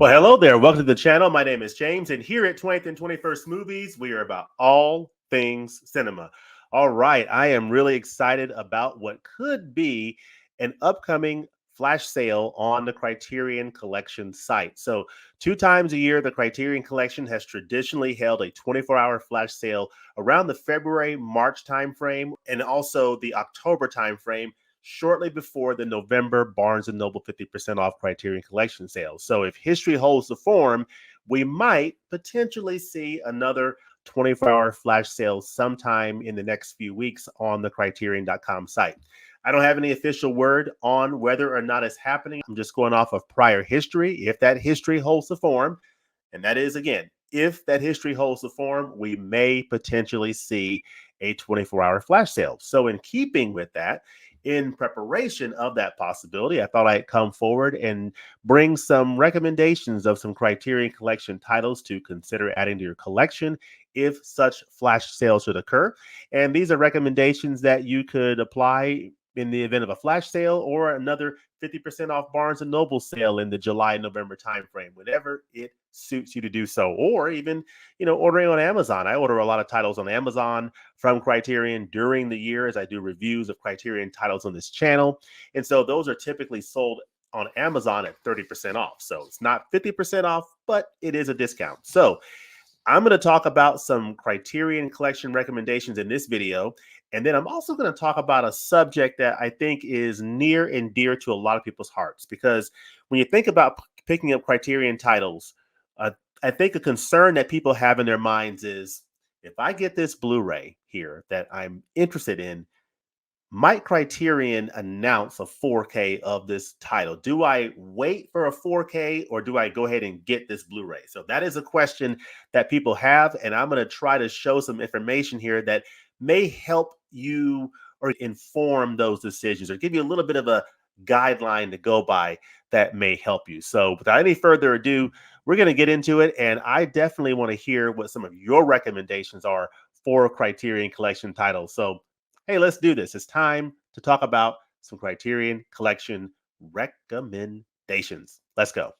Well, hello there. Welcome to the channel. My name is James, and here at 20th and 21st Movies, we are about all things cinema. All right, I am really excited about what could be an upcoming flash sale on the Criterion Collection site. So, 2 times a year, the Criterion Collection has traditionally held a 24-hour flash sale around the February-March timeframe and also the October timeframe shortly before the November Barnes& Noble 50% off Criterion Collection sales. So if history holds the form, we might potentially see another 24-hour flash sale sometime in the next few weeks on the Criterion.com site. I don't have any official word on whether or not it's happening. I'm just going off of prior history. If that history holds the form, and that is, again, if that history holds the form, we may potentially see a 24-hour flash sale. So in keeping with that, in preparation of that possibility, I thought I'd come forward and bring some recommendations of some Criterion Collection titles to consider adding to your collection if such flash sales should occur. And these are recommendations that you could apply in the event of a flash sale or another 50% off Barnes & Noble sale in the July-November timeframe, whenever it suits you to do so, or even, ordering on Amazon. I order a lot of titles on Amazon from Criterion during the year as I do reviews of Criterion titles on this channel. And so those are typically sold on Amazon at 30% off. So it's not 50% off, but it is a discount. So I'm going to talk about some Criterion Collection recommendations in this video. And then I'm also going to talk about a subject that I think is near and dear to a lot of people's hearts. Because when you think about picking up Criterion titles, I think a concern that people have in their minds is, if I get this Blu-ray here that I'm interested in, might Criterion announce a 4K of this title? Do I wait for a 4K or do I go ahead and get this Blu-ray? So that is a question that people have, and I'm going to try to show some information here that may help you or inform those decisions or give you a little bit of a guideline to go by that may help you. So without any further ado, we're going to get into it, and I definitely want to hear what some of your recommendations are for Criterion Collection titles. So hey, let's do this. It's time to talk about some Criterion Collection recommendations. Let's go.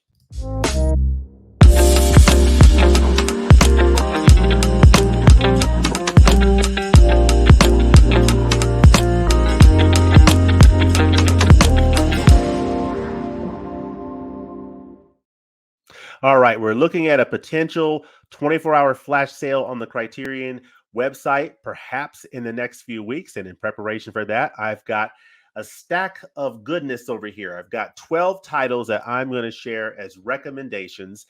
All right, we're looking at a potential 24-hour flash sale on the Criterion website, perhaps in the next few weeks. And in preparation for that, I've got a stack of goodness over here. I've got 12 titles that I'm going to share as recommendations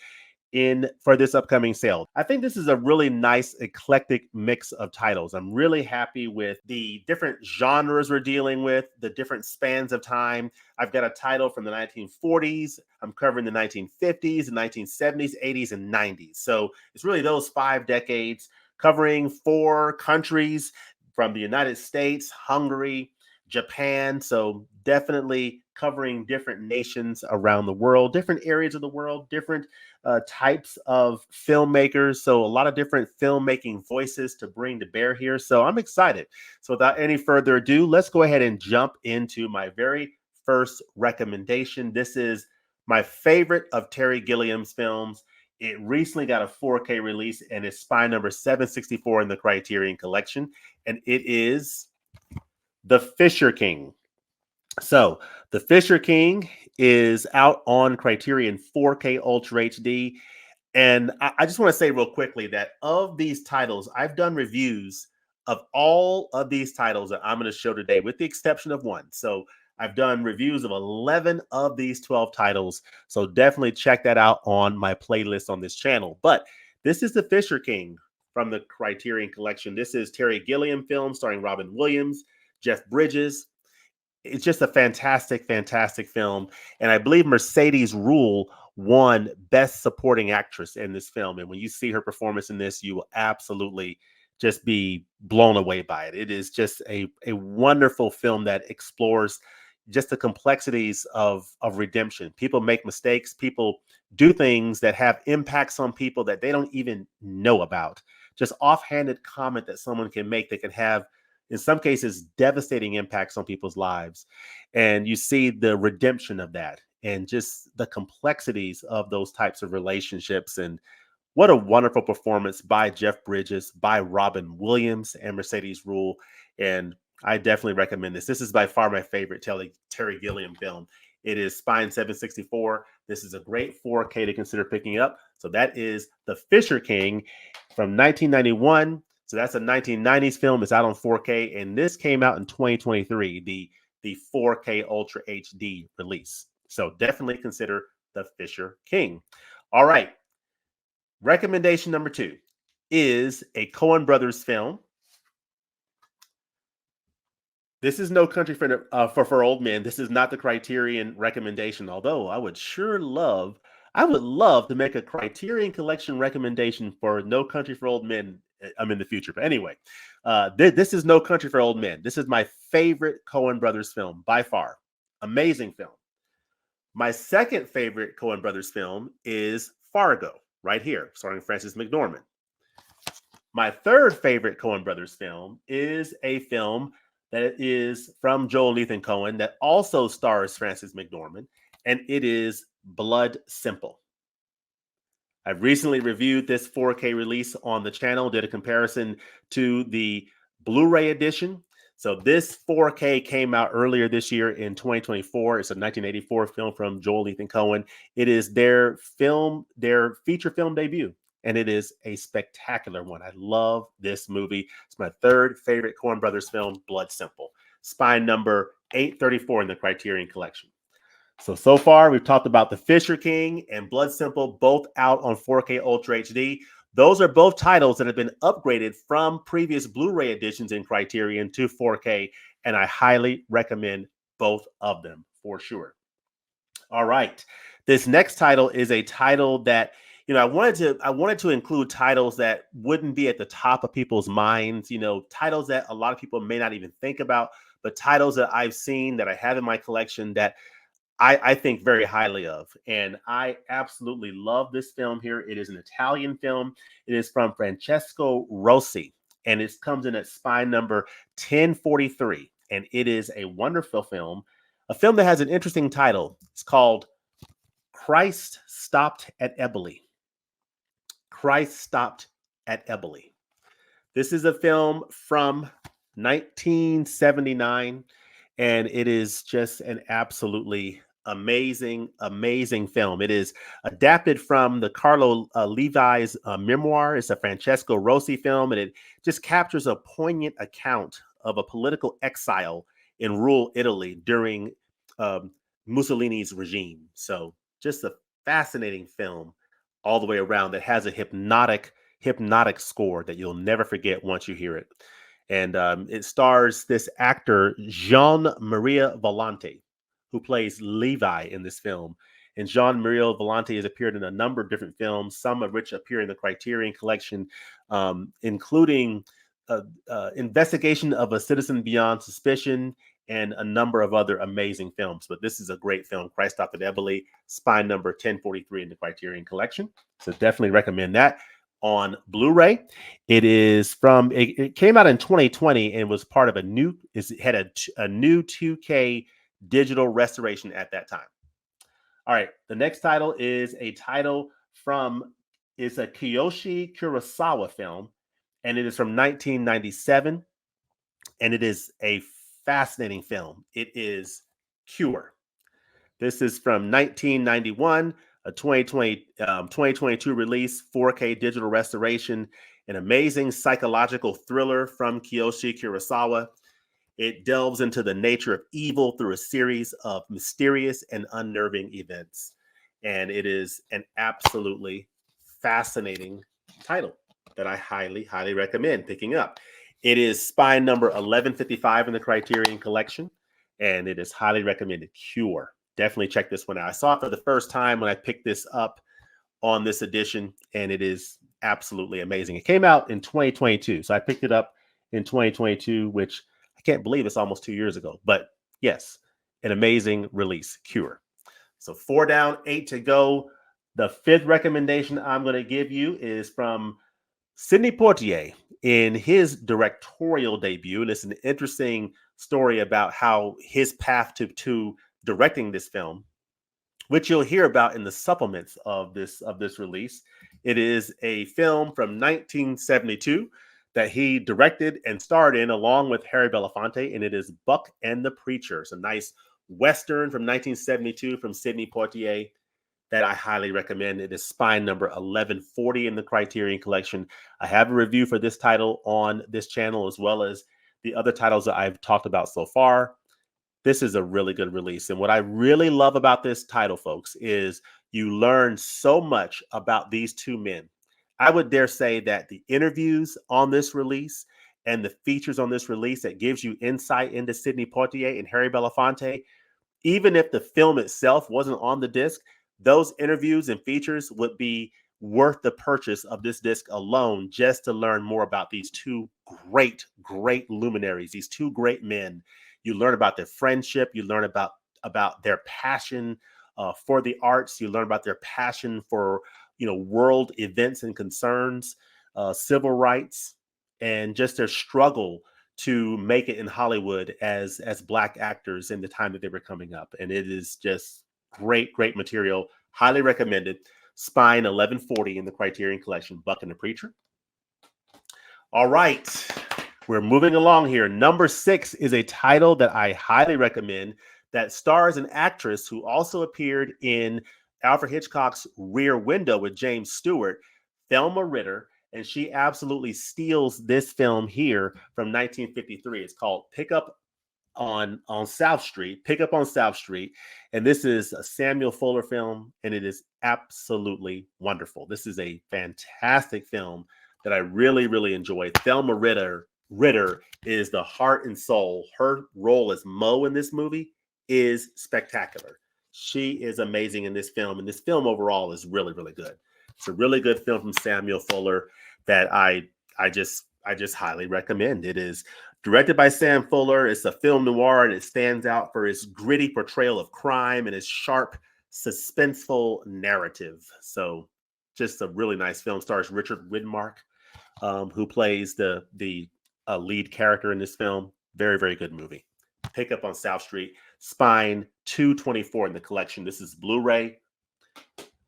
for this upcoming sale. I think this is a really nice eclectic mix of titles. I'm really happy with the different genres we're dealing with, the different spans of time. I've got a title from the 1940s. I'm covering the 1950s, the 1970s, 80s, and 90s. So it's really those 5 decades, covering 4 countries from the United States, Hungary, Japan. So definitely covering different nations around the world, different areas of the world, different types of filmmakers. So a lot of different filmmaking voices to bring to bear here. So I'm excited. So without any further ado, let's go ahead and jump into my very first recommendation. This is my favorite of Terry Gilliam's films. It recently got a 4K release, and it's spine number 764 in the Criterion Collection, and it is The Fisher King. So The Fisher King is out on Criterion 4K Ultra HD. And I just want to say real quickly that of these titles, I've done reviews of all of these titles that I'm going to show today, with the exception of one. So I've done reviews of 11 of these 12 titles. So definitely check that out on my playlist on this channel. But this is The Fisher King from the Criterion Collection. This is Terry Gilliam film starring Robin Williams, Jeff Bridges. It's just a fantastic, fantastic film. And I believe Mercedes Ruehl won Best Supporting Actress in this film. And when you see her performance in this, you will absolutely just be blown away by it. It is just a wonderful film that explores just the complexities of redemption. People make mistakes. People do things that have impacts on people that they don't even know about. Just offhanded comment that someone can make that can have, in some cases, devastating impacts on people's lives. And you see the redemption of that and just the complexities of those types of relationships. And what a wonderful performance by Jeff Bridges, by Robin Williams, and Mercedes Rule. And I definitely recommend this. This is by far my favorite Terry Gilliam film. It is Spine 764. This is a great 4K to consider picking up. So that is The Fisher King from 1991. So that's a 1990s film. It's out on 4K, and this came out in 2023, the 4K Ultra HD release. So definitely consider The Fisher King. All right. Recommendation number 2 is a Coen Brothers film. This is No Country for Old Men. This is not the Criterion recommendation, although I would love to make a Criterion Collection recommendation for No Country for Old Men. I'm in the future, but anyway, this is No Country for Old Men. This is my favorite Coen Brothers film by far. Amazing film. My second favorite Coen Brothers film is Fargo, right here, starring Frances McDormand. My third favorite Coen Brothers film is a film that is from Joel and Ethan Coen that also stars Frances McDormand, and it is Blood Simple. I've recently reviewed this 4K release on the channel, did a comparison to the Blu-ray edition. So this 4K came out earlier this year in 2024. It's a 1984 film from Joel and Ethan Coen. It is their feature film debut, and it is a spectacular one. I love this movie. It's my third favorite Coen Brothers film, Blood Simple. Spine number 834 in the Criterion Collection. So far, we've talked about The Fisher King and Blood Simple, both out on 4K Ultra HD. Those are both titles that have been upgraded from previous Blu-ray editions in Criterion to 4K, and I highly recommend both of them for sure. All right. This next title is a title that, I wanted to include titles that wouldn't be at the top of people's minds, titles that a lot of people may not even think about, but titles that I've seen, that I have in my collection, that I think very highly of. And I absolutely love this film here. It is an Italian film. It is from Francesco Rosi, and it comes in at spine number 1043. And it is a wonderful film, a film that has an interesting title. It's called Christ Stopped at Eily. Christ Stopped at Eily. This is a film from 1979, and it is just an absolutely amazing film. It is adapted from the Carlo Levi's memoir. It's a Francesco Rosi film, and it just captures a poignant account of a political exile in rural Italy during Mussolini's regime. So just a fascinating film all the way around that has a hypnotic score that you'll never forget once you hear it. And it stars this actor, Gian Maria Volante, who plays Levi in this film. And Gian Maria Volante has appeared in a number of different films, some of which appear in the Criterion Collection, including Investigation of a Citizen Beyond Suspicion and a number of other amazing films. But this is a great film, Christ Stopped at Eily, spine number 1043 in the Criterion Collection. So definitely recommend that. On Blu-ray, it came out in 2020 and was part of a new 2K digital restoration at that time. All right, the next title is a Kiyoshi Kurosawa film, and it is from 1997, and it is a fascinating film. It is Cure. This is from 1991, a 2022 release, 4K digital restoration, an amazing psychological thriller from Kiyoshi Kurosawa. It delves into the nature of evil through a series of mysterious and unnerving events. And it is an absolutely fascinating title that I highly, highly recommend picking up. It is spine number 1155 in the Criterion Collection, and it is highly recommended. Cure. Definitely check this one out. I saw it for the first time when I picked this up on this edition, and it is absolutely amazing. It came out in 2022, so I picked it up in 2022, which I can't believe it's almost 2 years ago. But yes, an amazing release, Cure. So 4 down, 8 to go. The fifth recommendation I'm going to give you is from Sidney Poitier in his directorial debut. And it's an interesting story about how his path to directing this film which you'll hear about in the supplements of this release. It is a film from 1972 that he directed and starred in along with Harry Belafonte, and it is Buck and the Preacher. It's a nice Western from 1972 from Sidney Poitier that I highly recommend. It is spine number 1140 in the Criterion Collection. I have a review for this title on this channel, as well as the other titles that I've talked about so far. This is a really good release. And what I really love about this title, folks, is you learn so much about these two men. I would dare say that the interviews on this release and the features on this release that gives you insight into Sidney Poitier and Harry Belafonte, even if the film itself wasn't on the disc, those interviews and features would be worth the purchase of this disc alone, just to learn more about these two great luminaries, these two great men. You learn about their friendship. You learn about their passion for the arts. You learn about their passion for world events and concerns, civil rights, and just their struggle to make it in Hollywood as Black actors in the time that they were coming up. And it is just great material. Highly recommended. Spine 1140 in the Criterion Collection. Buck and the Preacher. All right. We're moving along here. Number 6 is a title that I highly recommend that stars an actress who also appeared in Alfred Hitchcock's Rear Window with James Stewart, Thelma Ritter, and she absolutely steals this film here from 1953. It's called Pickup on South Street, Pickup on South Street. And this is a Samuel Fuller film, and it is absolutely wonderful. This is a fantastic film that I really enjoyed. Thelma Ritter is the heart and soul. Her role as Mo in this movie is spectacular. She is amazing in this film, and this film overall is really good. It's a really good film from Samuel Fuller that I just highly recommend. It is directed by Sam Fuller. It's a film noir, and it stands out for its gritty portrayal of crime and its sharp, suspenseful narrative. So just a really nice film. Stars Richard Widmark, who plays the lead character in this film. Very good movie. Pickup on South Street. Spine 224 in the collection. This is Blu-ray,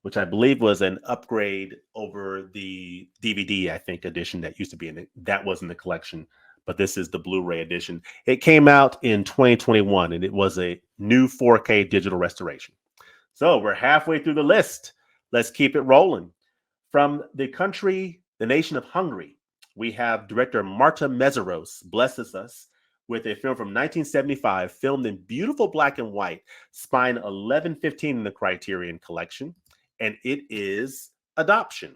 which I believe was an upgrade over the DVD, I think, edition that used to be in it. That was in the collection, but this is the Blu-ray edition. It came out in 2021, and it was a new 4K digital restoration. So we're halfway through the list. Let's keep it rolling. From the nation of Hungary, we have director Marta Mészáros blesses us with a film from 1975, filmed in beautiful black and white, spine 1115 in the Criterion Collection, and it is Adoption.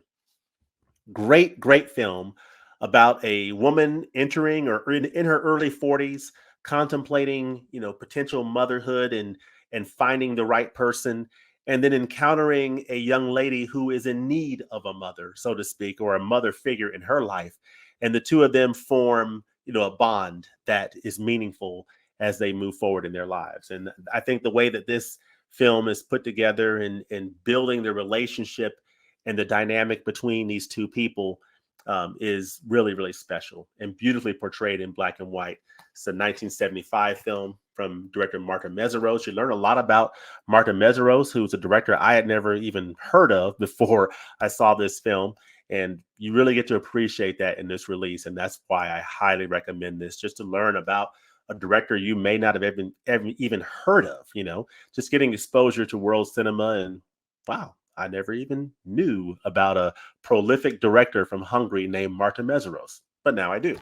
Great film about a woman entering or in her early 40s, contemplating, potential motherhood and finding the right person, and then encountering a young lady who is in need of a mother, so to speak, or a mother figure in her life. And the two of them form, a bond that is meaningful as they move forward in their lives. And I think the way that this film is put together and building the relationship and the dynamic between these two people is really special and beautifully portrayed in black and white. It's a 1975 film from director Marta Mészáros. You learn a lot about Marta Mészáros, who's a director I had never even heard of before I saw this film. And you really get to appreciate that in this release. And that's why I highly recommend this, just to learn about a director you may not have even heard of, just getting exposure to world cinema. And wow, I never even knew about a prolific director from Hungary named Marta Mészáros, but now I do.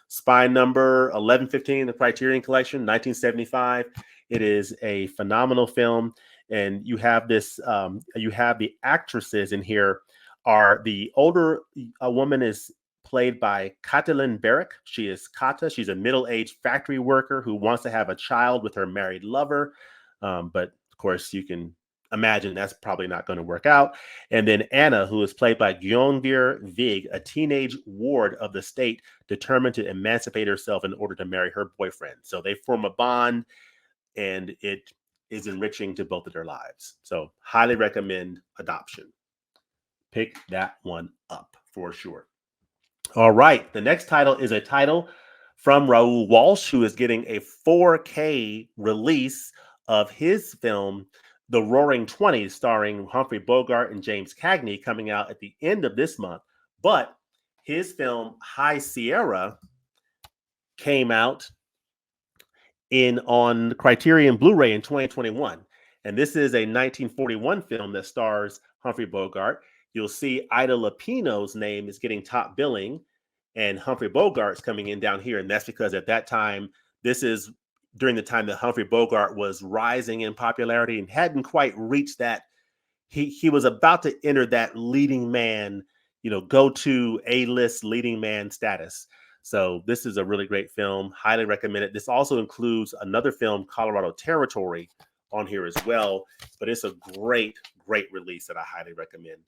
Spine number 1115, the Criterion Collection, 1975. It is a phenomenal film. And you have the actresses in here. Are the older woman is played by Katalin Barrick. She is Kata. She's a middle-aged factory worker who wants to have a child with her married lover. But of course, you can imagine that's probably not going to work out. And then Anna, who is played by Guðnýr Vig, a teenage ward of the state determined to emancipate herself in order to marry her boyfriend. So they form a bond, and it is enriching to both of their lives. So highly recommend Adoption. Pick that one up for sure. All right. The next title is a title from Raoul Walsh, who is getting a 4K release of his film, The Roaring Twenties, starring Humphrey Bogart and James Cagney, coming out at the end of this month. But his film High Sierra came out on Criterion Blu-ray in 2021. And this is a 1941 film that stars Humphrey Bogart. You'll see Ida Lupino's name is getting top billing, and Humphrey Bogart's coming in down here. And that's because at that time, this is during the time that Humphrey Bogart was rising in popularity and hadn't quite reached that. He was about to enter that leading man, go to A-list leading man status. So this is a really great film. Highly recommend it. This also includes another film, Colorado Territory, on here as well. But it's a great, great release that I highly recommend.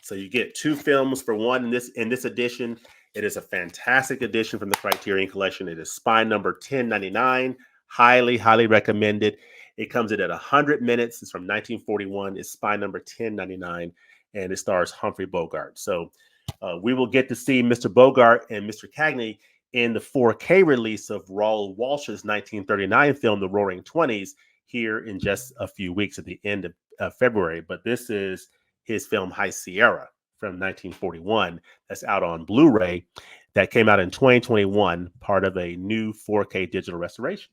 So you get two films for one in this edition. It is a fantastic edition from the Criterion Collection. It is spine number 1099. Highly, highly recommended. It comes in at 100 minutes. It's from 1941. It's spine number 1099, and it stars Humphrey Bogart. So we will get to see Mr. Bogart and Mr. Cagney in the 4K release of Raoul Walsh's 1939 film, The Roaring Twenties, here in just a few weeks at the end of February. But this is his film High Sierra from 1941 that's out on Blu-ray that came out in 2021, part of a new 4K digital restoration.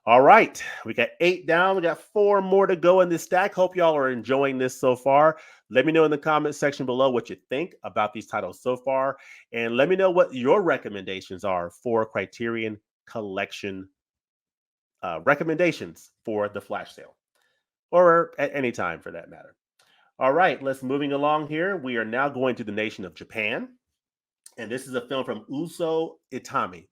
All right, we got 8 down. We got 4 more to go in this stack. Hope y'all are enjoying this so far. Let me know in the comment section below what you think about these titles so far. And let me know what your recommendations are for Criterion Collection recommendations for the flash sale, or at any time for that matter. All right, let's moving along here. We are now going to the nation of Japan. And this is a film from Uso Itami.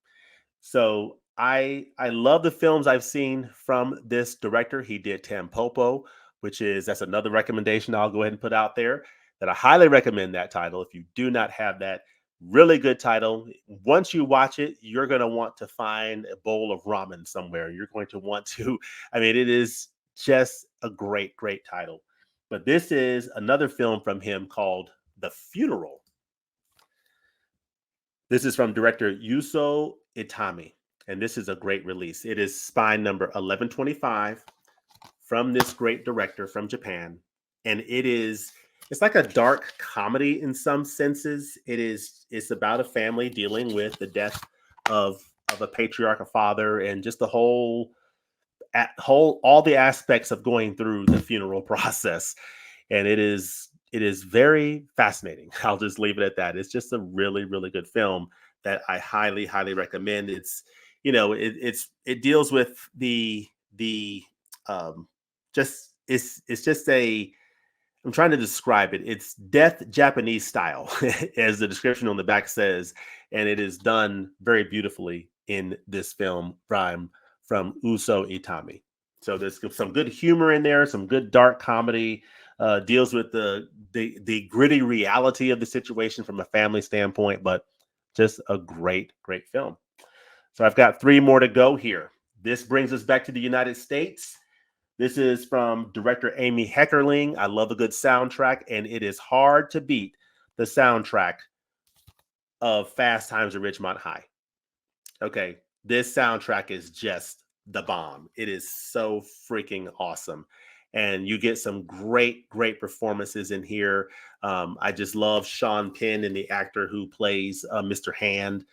So I love the films I've seen from this director. He did Tampopo, that's another recommendation I'll go ahead and put out there, that I highly recommend that title. If you do not have that, really good title. Once you watch it, you're going to want to find a bowl of ramen somewhere. You're going to want to, it is just a great, great title. But this is another film from him called The Funeral. This is from director Yuzo Itami, and this is a great release. It is spine number 1125 from this great director from Japan, and it's like a dark comedy in some senses. It's about a family dealing with the death of a patriarch, a father, and just all the aspects of going through the funeral process. And it is very fascinating. I'll just leave it at that. It's just a really, really good film that I highly, highly recommend. It's, it deals with I'm trying to describe it. It's death Japanese style, as the description on the back says, and it is done very beautifully in this film from Uso Itami. So there's some good humor in there, some good dark comedy. Deals with the gritty reality of the situation from a family standpoint, but just a great, great film. So I've got 3 more to go here. This brings us back to the United States. This is from director Amy Heckerling. I love a good soundtrack, and it is hard to beat the soundtrack of Fast Times at Ridgemont High. Okay, this soundtrack is just the bomb. It is so freaking awesome. And you get some great, great performances in here. I just love Sean Penn and the actor who plays Mr. Hand.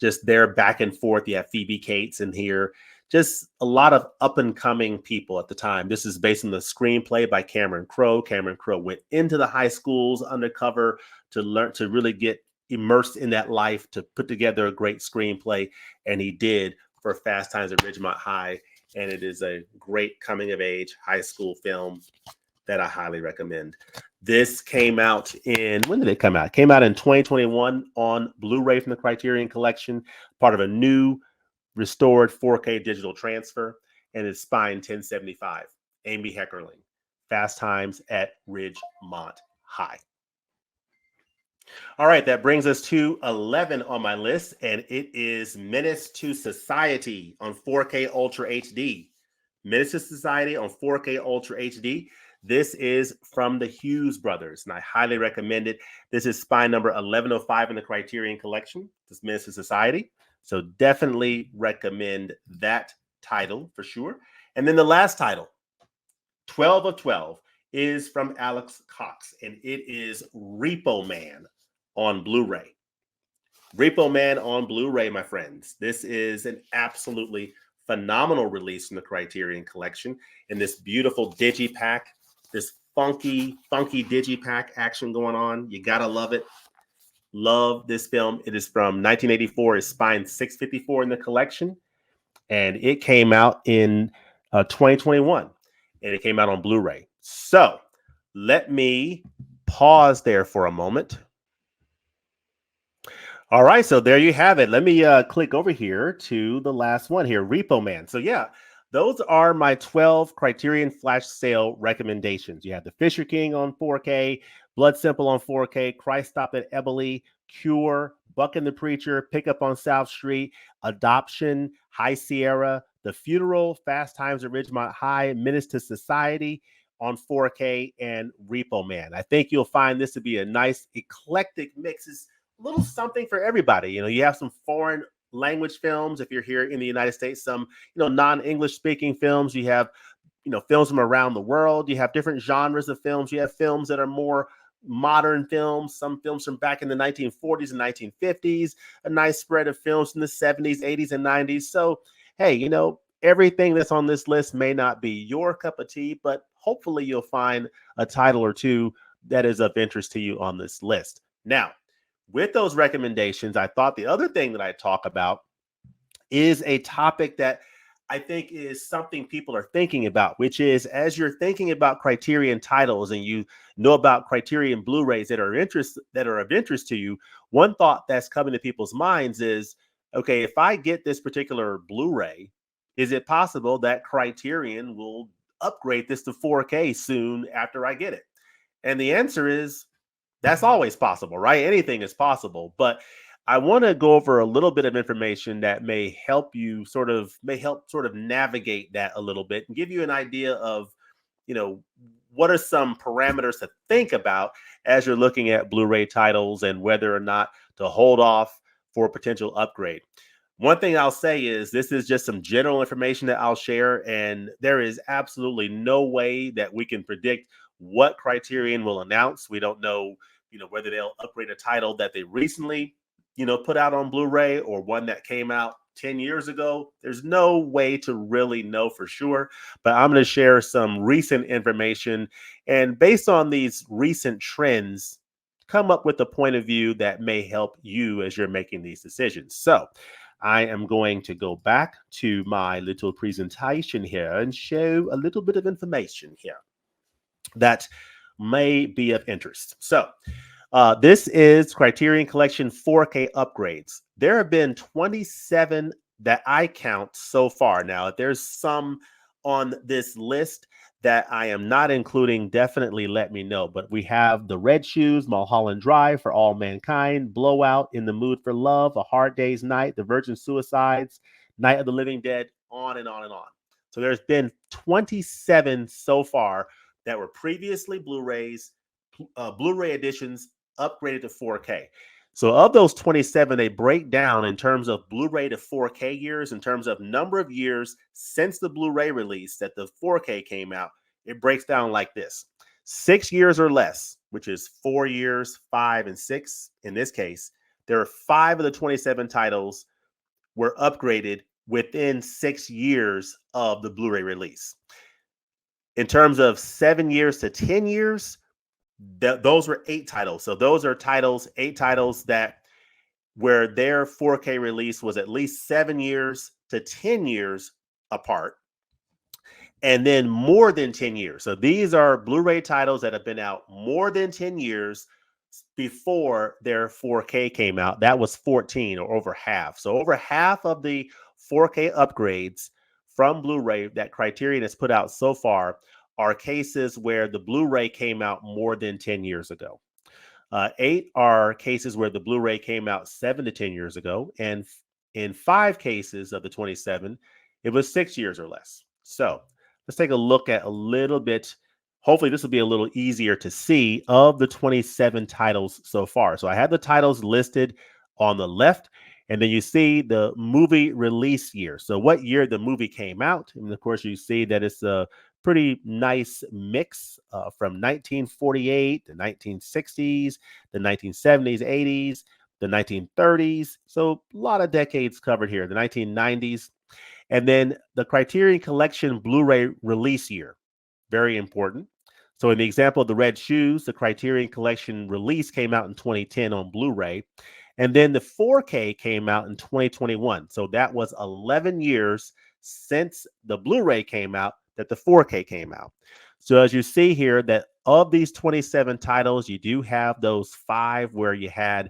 Just their back and forth. You have Phoebe Cates in here. Just a lot of up-and-coming people at the time. This is based on the screenplay by Cameron Crowe. Cameron Crowe went into the high schools undercover to learn to really get immersed in that life, to put together a great screenplay, and he did for Fast Times at Ridgemont High. And it is a great coming-of-age high school film that I highly recommend. This came out when did it come out? It came out in 2021 on Blu-ray from the Criterion Collection, part of a new restored 4K digital transfer, and it's spine 1075. Amy Heckerling, Fast Times at Ridgemont High. All right, that brings us to 11 on my list, and it is Menace to Society on 4K Ultra HD. Menace to Society on 4K Ultra HD. This is from the Hughes brothers, and I highly recommend it. This is spine number 1105 in the Criterion Collection. This is Menace to Society. So definitely recommend that title for sure. And then the last title, 12 of 12 is from Alex Cox, and it is Repo Man on Blu-ray. Repo Man on Blu-ray, my friends. This is an absolutely phenomenal release from the Criterion Collection in this beautiful digipack, this funky digipack action going on. You gotta love it. Love this film. It is from 1984. It's spine 654 in the collection, and it came out in 2021, and it came out on Blu-ray. So let me pause there for a moment. All right, so there you have it. Let me click over here to the last one here, Repo Man. So yeah, those are my 12 Criterion Flash Sale recommendations. You have The Fisher King on 4K, Blood Simple on 4K, Christ Stopped at Eily, Cure, Buck and the Preacher, Pickup on South Street, Adoption, High Sierra, The Funeral, Fast Times at Ridgemont High, Menace to Society on 4K, and Repo Man. I think you'll find this to be a nice eclectic mix. It's a little something for everybody. You know, you have some foreign language films if you're here in the United States, some, non-English speaking films. You have, films from around the world. You have different genres of films. You have films that are more modern films, some films from back in the 1940s and 1950s, a nice spread of films from the 70s, 80s, and 90s. So, hey, everything that's on this list may not be your cup of tea, but hopefully you'll find a title or two that is of interest to you on this list. Now, with those recommendations, I thought the other thing that I talk about is a topic that I think is something people are thinking about, which is, as you're thinking about Criterion titles and you know about Criterion Blu-rays that are of interest to you, one thought that's coming to people's minds is, okay, if I get this particular Blu-ray, is it possible that Criterion will upgrade this to 4K soon after I get it? And the answer is, that's always possible, right? Anything is possible. But I want to go over a little bit of information that may help navigate that a little bit and give you an idea of, what are some parameters to think about as you're looking at Blu-ray titles and whether or not to hold off for a potential upgrade. One thing I'll say is this is just some general information that I'll share, and there is absolutely no way that we can predict what Criterion will announce. We don't know, whether they'll upgrade a title that they recently, put out on Blu-ray or one that came out 10 years ago. There's no way to really know for sure, but I'm going to share some recent information, and based on these recent trends, come up with a point of view that may help you as you're making these decisions. So I am going to go back to my little presentation here and show a little bit of information here that may be of interest. So this is Criterion Collection 4K upgrades. There have been 27 that I count so far. Now, if there's some on this list that I am not including, definitely let me know. But we have The Red Shoes, Mulholland Drive, For All Mankind, Blowout, In the Mood for Love, A Hard Day's Night, The Virgin Suicides, Night of the Living Dead, on and on and on. So there's been 27 so far that were previously Blu-rays, Blu-ray editions upgraded to 4K. So of those 27, they break down in terms of Blu-ray to 4K years, in terms of number of years since the Blu-ray release that the 4K came out. It breaks down like this: 6 years or less, which is 4 years, 5, and 6. In this case, there are 5 of the 27 titles were upgraded within 6 years of the Blu-ray release. In terms of 7 years to 10 years, those were 8 titles. So those are 8 titles that where their 4K release was at least 7 years to 10 years apart, and then more than 10 years. So these are Blu-ray titles that have been out more than 10 years before their 4K came out. That was 14, or over half. So over half of the 4K upgrades from Blu-ray that Criterion has put out so far are cases where the Blu-ray came out more than 10 years ago. 8 are cases where the Blu-ray came out 7 to 10 years ago. And in 5 cases of the 27, it was 6 years or less. So let's take a look at a little bit. Hopefully this will be a little easier to see of the 27 titles so far. So I have the titles listed on the left, and then you see the movie release year. So what year the movie came out. And of course, you see that it's pretty nice mix from 1948, the 1960s, the 1970s, 80s, the 1930s. So a lot of decades covered here, the 1990s. And then the Criterion Collection Blu-ray release year, very important. So in the example of the Red Shoes, the Criterion Collection release came out in 2010 on Blu-ray. And then the 4K came out in 2021. So that was 11 years since the Blu-ray came out that the 4K came out. So as you see here, that of these 27 titles, you do have those 5 where you had,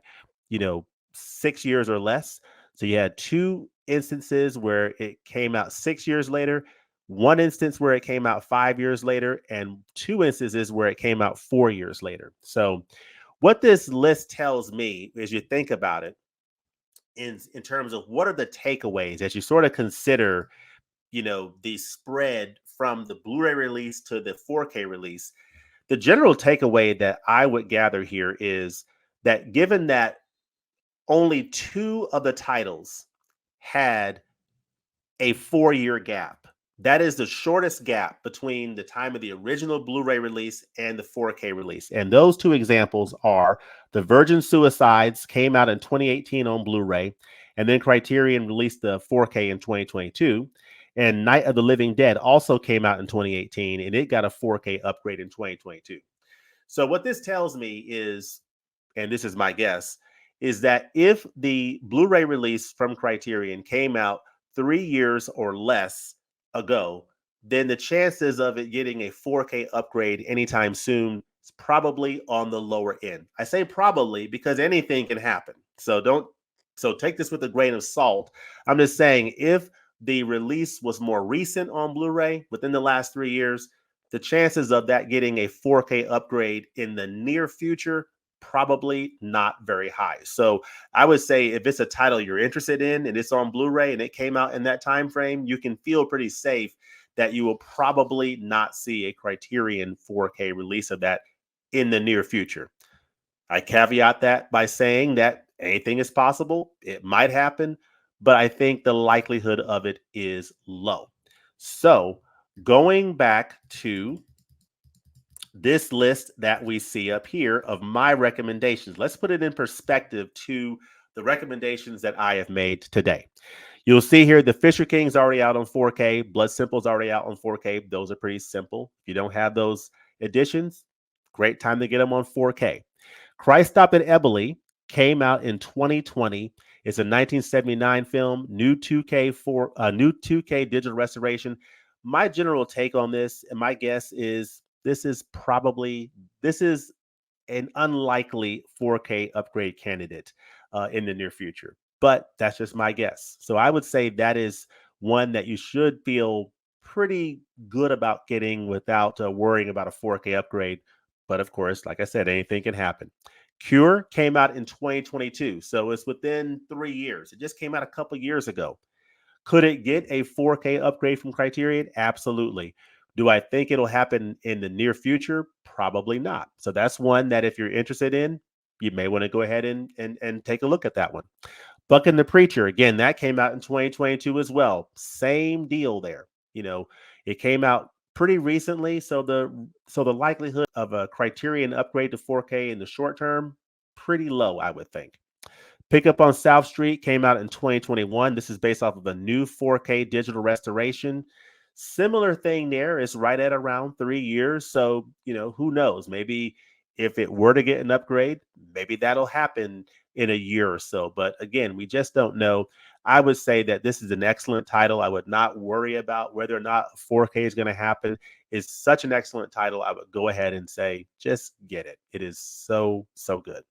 6 years or less. So you had 2 instances where it came out 6 years later, 1 instance where it came out 5 years later, and 2 instances where it came out 4 years later. So what this list tells me, as you think about it, in terms of what are the takeaways as you sort of consider, the spread from the Blu-ray release to the 4K release. The general takeaway that I would gather here is that given that only 2 of the titles had a 4-year gap. That is the shortest gap between the time of the original Blu-ray release and the 4K release. And those 2 examples are The Virgin Suicides came out in 2018 on Blu-ray, and then Criterion released the 4K in 2022. And Night of the Living Dead also came out in 2018, and it got a 4K upgrade in 2022. So what this tells me is, and this is my guess, is that if the Blu-ray release from Criterion came out 3 years or less ago, then the chances of it getting a 4K upgrade anytime soon is probably on the lower end. I say probably because anything can happen. So take this with a grain of salt. I'm just saying if the release was more recent on Blu-ray within the last 3 years, the chances of that getting a 4K upgrade in the near future probably not very high. So I would say if it's a title you're interested in and it's on Blu-ray and it came out in that time frame, you can feel pretty safe that you will probably not see a Criterion 4K release of that in the near future. I caveat that by saying that anything is possible. It might happen, but I think the likelihood of it is low. So going back to this list that we see up here of my recommendations, let's put it in perspective to the recommendations that I have made today. You'll see here the Fisher King's already out on 4K. Blood Simple's already out on 4K. Those are pretty simple. If you don't have those editions, great time to get them on 4K. Christ Stopped at Eily came out in 2020. It's a 1979 film, new 2K digital restoration. My general take on this, and my guess is this is an unlikely 4K upgrade candidate in the near future, but that's just my guess. So I would say that is one that you should feel pretty good about getting without worrying about a 4K upgrade. But of course, like I said, anything can happen. Cure came out in 2022, so it's within 3 years. It just came out a couple years ago. Could it get a 4K upgrade from Criterion? Absolutely. Do I think it'll happen in the near future? Probably not. So that's one that if you're interested in, you may want to go ahead and take a look at that one. Buck and the Preacher, again, that came out in 2022 as well. Same deal there. It came out pretty recently, so the likelihood of a Criterion upgrade to 4K in the short term, pretty low, I would think. Pickup on South Street came out in 2021. This is based off of a new 4K digital restoration. Similar thing there is right at around 3 years. So, who knows? Maybe if it were to get an upgrade, maybe that'll happen in a year or so. But again, we just don't know. I would say that this is an excellent title. I would not worry about whether or not 4K is going to happen. It's such an excellent title. I would go ahead and say, just get it. It is so, so good.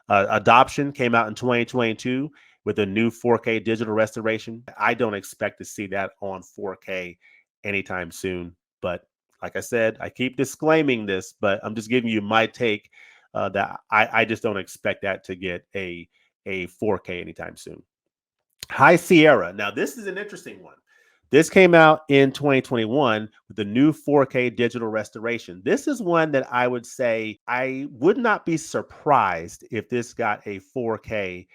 Adoption came out in 2022 with a new 4K digital restoration. I don't expect to see that on 4K anytime soon. But like I said, I keep disclaiming this, but I'm just giving you my take that I just don't expect that to get a 4K anytime soon. High Sierra. Now, this is an interesting one. This came out in 2021 with the new 4K digital restoration. This is one that I would say I would not be surprised if this got a 4K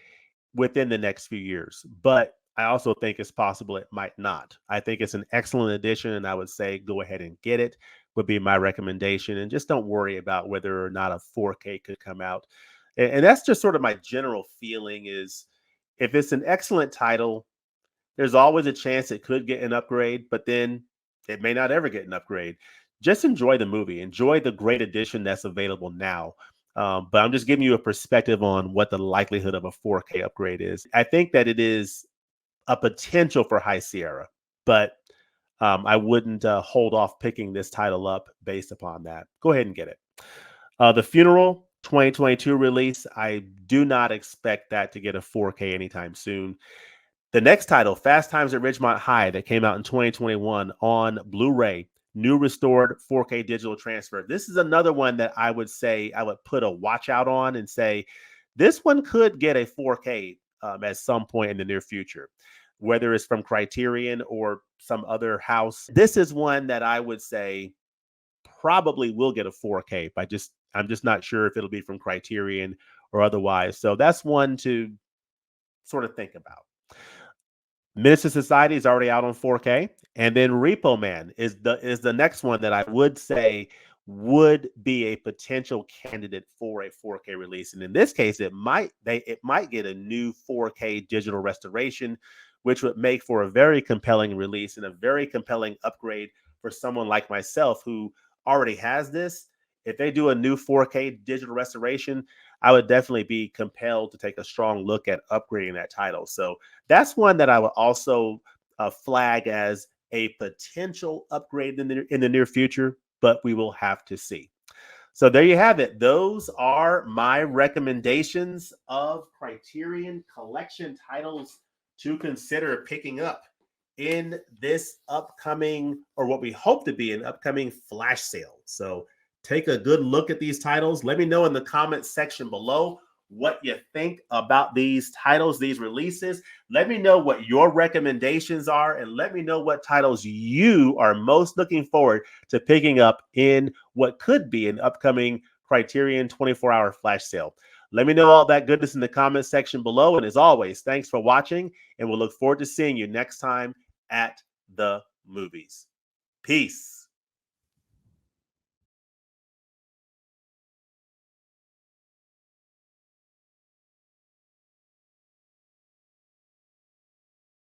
within the next few years. But I also think it's possible it might not. I think it's an excellent addition, and I would say go ahead and get it, would be my recommendation. And just don't worry about whether or not a 4K could come out. And that's just sort of my general feeling is if it's an excellent title, there's always a chance it could get an upgrade, but then it may not ever get an upgrade. Just enjoy the movie, enjoy the great edition that's available now. But I'm just giving you a perspective on what the likelihood of a 4K upgrade is. I think that it is a potential for High Sierra, but I wouldn't hold off picking this title up based upon that. Go ahead and get it. The Funeral 2022 release, I do not expect that to get a 4K anytime soon. The next title, Fast Times at Ridgemont High, that came out in 2021 on Blu-ray, new restored 4K digital transfer. This is another one that I would say I would put a watch out on and say this one could get a 4K at some point in the near future, whether it's from Criterion or some other house. This is one that I would say probably will get a 4K. I'm just not sure if it'll be from Criterion or otherwise. So that's one to sort of think about. Menace to Society is already out on 4K, and then Repo Man is the next one that I would say would be a potential candidate for a 4K release. And in this case, it might get a new 4K digital restoration, which would make for a very compelling release and a very compelling upgrade for someone like myself who already has this. If they do a new 4K digital restoration, I would definitely be compelled to take a strong look at upgrading that title. So that's one that I would also flag as a potential upgrade in the near future, but we will have to see. So there you have it. Those are my recommendations of Criterion Collection titles to consider picking up in this upcoming, or what we hope to be an upcoming flash sale. So take a good look at these titles. Let me know in the comments section below what you think about these titles, these releases. Let me know what your recommendations are, and let me know what titles you are most looking forward to picking up in what could be an upcoming Criterion 24-hour flash sale. Let me know all that goodness in the comments section below. And as always, thanks for watching, and we'll look forward to seeing you next time at the movies. Peace.